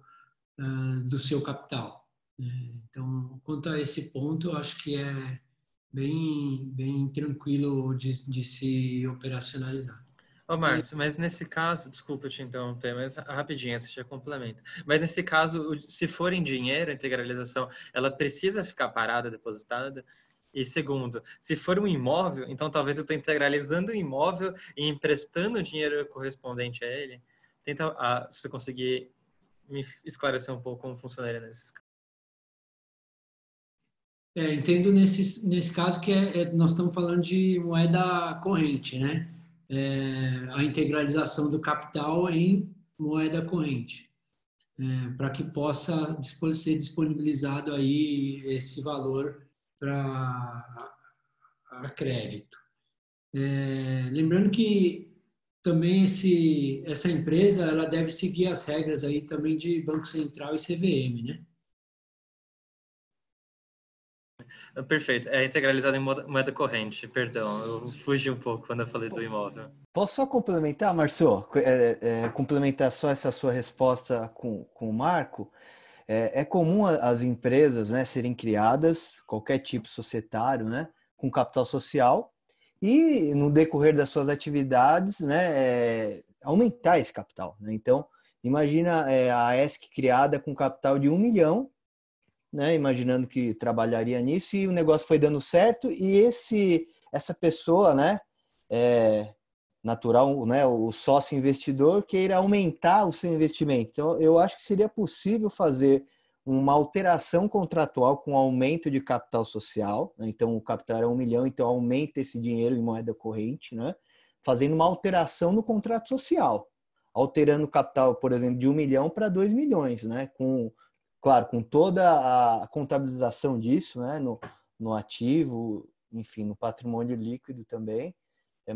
do seu capital. Então, quanto a esse ponto, eu acho que é bem tranquilo de se operacionalizar. Ô, Márcio, mas nesse caso, desculpa te interromper, mas rapidinho, você já complementa. Mas nesse caso, se for em dinheiro, a integralização, ela precisa ficar parada, depositada? E segundo, se for um imóvel, então talvez eu estou integralizando o imóvel e emprestando o dinheiro correspondente a ele. Tenta, se você conseguir me esclarecer um pouco como funcionaria nesses casos. Entendo nesse caso que nós estamos falando de moeda corrente, né? A integralização do capital em moeda corrente, para que possa ser disponibilizado aí esse valor para a crédito. Lembrando que também essa empresa ela deve seguir as regras aí também de Banco Central e CVM, né? Perfeito. É integralizado em moeda corrente. Perdão, eu fugi um pouco quando eu falei do imóvel. Posso só complementar, Marcio? Complementar só essa sua resposta com o Marco. É comum as empresas, né, serem criadas, qualquer tipo societário, né, com capital social, e no decorrer das suas atividades, né, aumentar esse capital, né? Então, imagina a ESC criada com capital de 1 milhão, né, imaginando que trabalharia nisso, e o negócio foi dando certo, e essa pessoa, né, natural, né, o sócio investidor queira aumentar o seu investimento. Então, eu acho que seria possível fazer uma alteração contratual com aumento de capital social, né? Então o capital era 1 milhão, então aumenta esse dinheiro em moeda corrente, né? Fazendo uma alteração no contrato social, alterando o capital, por exemplo, de 1 milhão para 2 milhões, né? Claro, com toda a contabilização disso, né? No ativo, enfim, no patrimônio líquido também.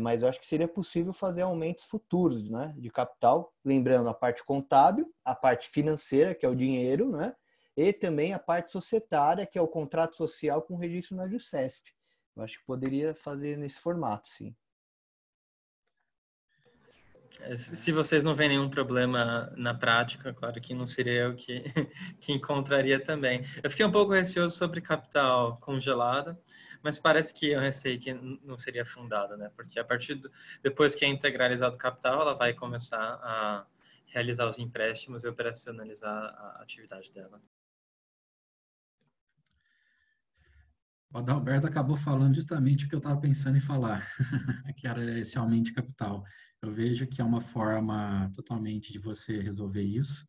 Mas eu acho que seria possível fazer aumentos futuros, né, de capital, lembrando a parte contábil, a parte financeira, que é o dinheiro, né, e também a parte societária, que é o contrato social com registro na JUSESP. Eu acho que poderia fazer nesse formato, sim. Se vocês não veem nenhum problema na prática, claro que não seria eu que encontraria também. Eu fiquei um pouco receoso sobre capital congelado, mas parece que eu receio que não seria fundado, né? Porque depois que é integralizado o capital, ela vai começar a realizar os empréstimos e operacionalizar a atividade dela. O Adalberto acabou falando justamente o que eu estava pensando em falar, que era esse aumento de capital. Eu vejo que é uma forma totalmente de você resolver isso,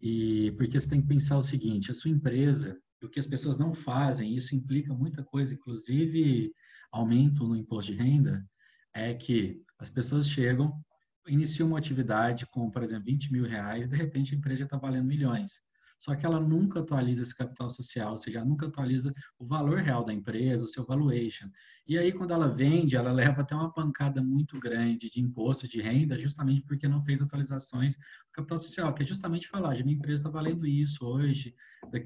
e porque você tem que pensar o seguinte: a sua empresa, o que as pessoas não fazem, isso implica muita coisa, inclusive aumento no imposto de renda, é que as pessoas chegam, iniciam uma atividade com, por exemplo, 20 mil reais, e de repente a empresa já está valendo milhões. Só que ela nunca atualiza esse capital social, ou seja, nunca atualiza o valor real da empresa, o seu valuation. E aí, quando ela vende, ela leva até uma pancada muito grande de imposto de renda, justamente porque não fez atualizações do capital social, que é justamente falar, minha empresa está valendo isso hoje,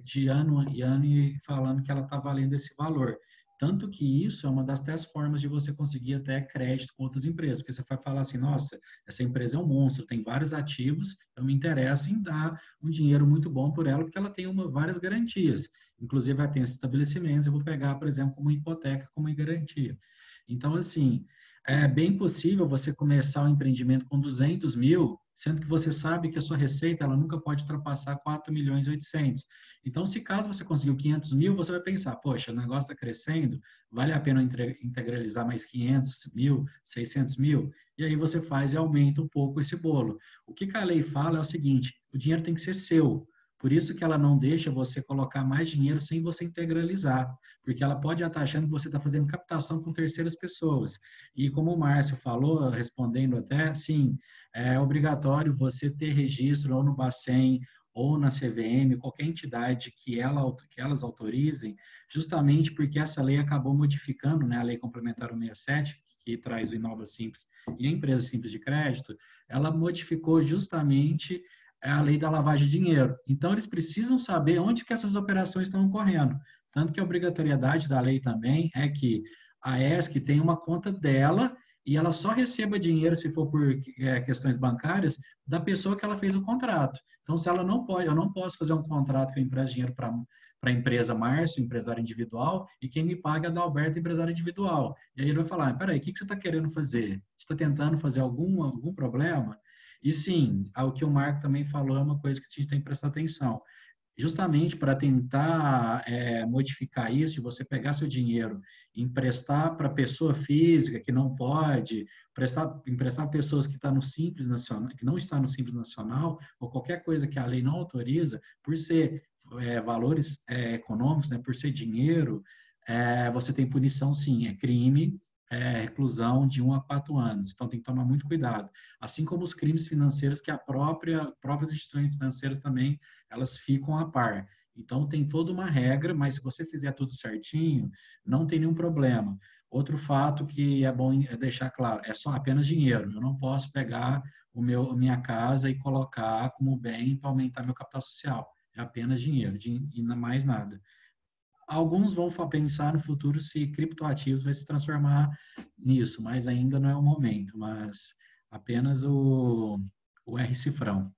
de ano em ano, e falando que ela está valendo esse valor. Tanto que isso é uma das 10 formas de você conseguir até crédito com outras empresas, porque você vai falar assim, nossa, essa empresa é um monstro, tem vários ativos, eu me interesso em dar um dinheiro muito bom por ela, porque ela tem várias garantias. Inclusive, ela tem esses estabelecimentos, eu vou pegar, por exemplo, como hipoteca, como garantia. Então, assim, é bem possível você começar um empreendimento com 200 mil, sendo que você sabe que a sua receita ela nunca pode ultrapassar 4 milhões e 800. Então, se caso você conseguiu 500 mil, você vai pensar, poxa, o negócio está crescendo, vale a pena integralizar mais 500 mil, 600 mil? E aí você faz e aumenta um pouco esse bolo. O que a lei fala é o seguinte, o dinheiro tem que ser seu. Por isso que ela não deixa você colocar mais dinheiro sem você integralizar, porque ela pode estar achando que você está fazendo captação com terceiras pessoas. E como o Márcio falou, respondendo até, sim, é obrigatório você ter registro ou no Bacen ou na CVM, qualquer entidade que elas autorizem, justamente porque essa lei acabou modificando, né, a Lei Complementar 167, que traz o Inova Simples e a Empresa Simples de Crédito, ela modificou justamente é a lei da lavagem de dinheiro. Então, eles precisam saber onde que essas operações estão ocorrendo. Tanto que a obrigatoriedade da lei também é que a ESC tem uma conta dela e ela só receba dinheiro, se for por questões bancárias, da pessoa que ela fez o contrato. Então, se ela não pode, eu não posso fazer um contrato que eu empresto dinheiro para a empresa Márcio, empresário individual, e quem me paga é a Adalberto, empresário individual. E aí ele vai falar, peraí, o que você está querendo fazer? Você está tentando fazer algum problema? E sim, o que o Marco também falou é uma coisa que a gente tem que prestar atenção. Justamente para tentar modificar isso, de você pegar seu dinheiro e emprestar para pessoa física que não pode, emprestar para pessoas que, no Simples Nacional, que não está no Simples Nacional, ou qualquer coisa que a lei não autoriza, por ser valores econômicos, né, por ser dinheiro, você tem punição sim, é crime, reclusão de 1 a 4 anos. Então, tem que tomar muito cuidado. Assim como os crimes financeiros que próprias instituições financeiras também, elas ficam a par. Então, tem toda uma regra, mas se você fizer tudo certinho, não tem nenhum problema. Outro fato que é bom deixar claro, é só apenas dinheiro. Eu não posso pegar a minha casa e colocar como bem para aumentar meu capital social. É apenas dinheiro, e mais nada. Alguns vão pensar no futuro se criptoativos vai se transformar nisso, mas ainda não é o momento, mas apenas o R-cifrão.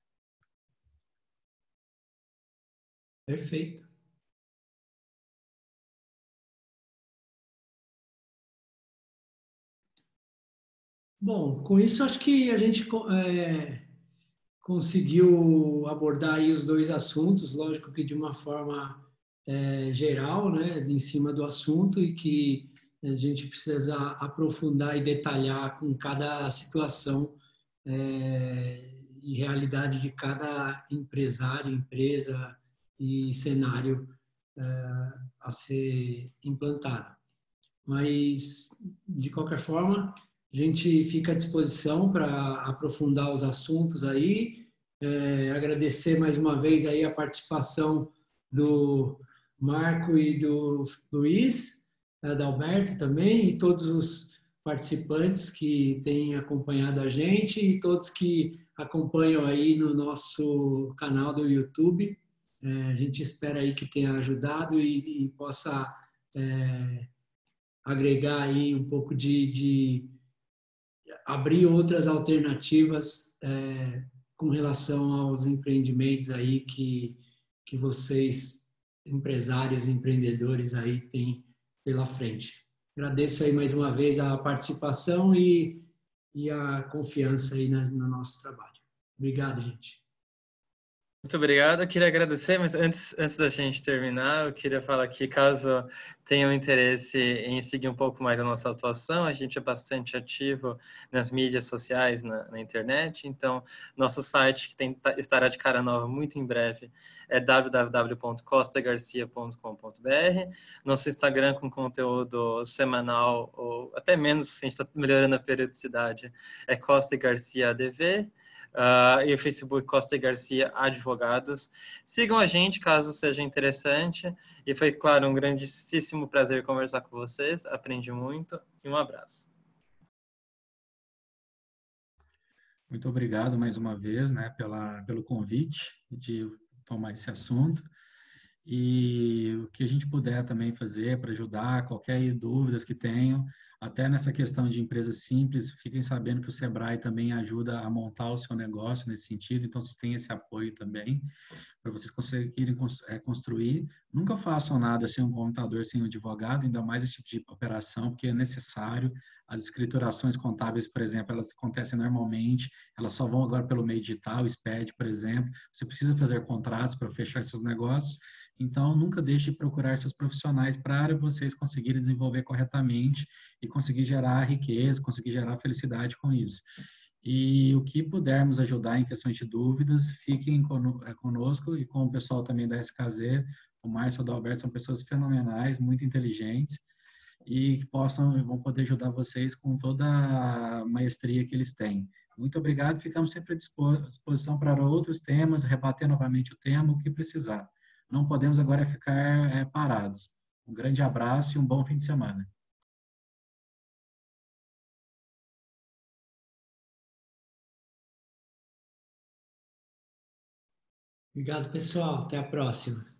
Perfeito. Bom, com isso acho que a gente conseguiu abordar aí os dois assuntos, lógico que de uma forma geral, né, em cima do assunto e que a gente precisa aprofundar e detalhar com cada situação e realidade de cada empresário, empresa e cenário a ser implantado. Mas, de qualquer forma, a gente fica à disposição para aprofundar os assuntos aí. Agradecer mais uma vez aí a participação do Marco e do Luiz, da Alberto também, e todos os participantes que têm acompanhado a gente e todos que acompanham aí no nosso canal do YouTube. A gente espera aí que tenha ajudado e possa agregar aí um pouco de abrir outras alternativas com relação aos empreendimentos aí que vocês, empresários, empreendedores aí têm pela frente. Agradeço aí mais uma vez a participação e a confiança aí no nosso trabalho. Obrigado, gente. Muito obrigado. Eu queria agradecer, mas antes da gente terminar, eu queria falar que caso tenham interesse em seguir um pouco mais a nossa atuação, a gente é bastante ativo nas mídias sociais, na internet, então nosso site, que estará de cara nova muito em breve, é www.costagarcia.com.br, nosso Instagram com conteúdo semanal, ou até menos, a gente está melhorando a periodicidade, é Costa Garcia ADV, e o Facebook Costa e Garcia Advogados. Sigam a gente, caso seja interessante. E foi, claro, um grandíssimo prazer conversar com vocês. Aprendi muito e um abraço. Muito obrigado mais uma vez, né, pelo convite de tomar esse assunto. E o que a gente puder também fazer para ajudar, qualquer dúvidas que tenham, até nessa questão de empresas simples, fiquem sabendo que o Sebrae também ajuda a montar o seu negócio nesse sentido, então vocês têm esse apoio também, para vocês conseguirem construir. Nunca façam nada sem um contador, sem um advogado, ainda mais esse tipo de operação, porque é necessário. As escriturações contábeis, por exemplo, elas acontecem normalmente, elas só vão agora pelo meio digital, SPED, por exemplo. Você precisa fazer contratos para fechar esses negócios. Então, nunca deixe de procurar seus profissionais para vocês conseguirem desenvolver corretamente e conseguir gerar riqueza, conseguir gerar felicidade com isso. E o que pudermos ajudar em questões de dúvidas, fiquem conosco e com o pessoal também da SKZ, o Márcio e o Adalberto são pessoas fenomenais, muito inteligentes e que vão poder ajudar vocês com toda a maestria que eles têm. Muito obrigado, ficamos sempre à disposição para outros temas, rebater novamente o tema, o que precisar. Não podemos agora ficar parados. Um grande abraço e um bom fim de semana. Obrigado, pessoal. Até a próxima.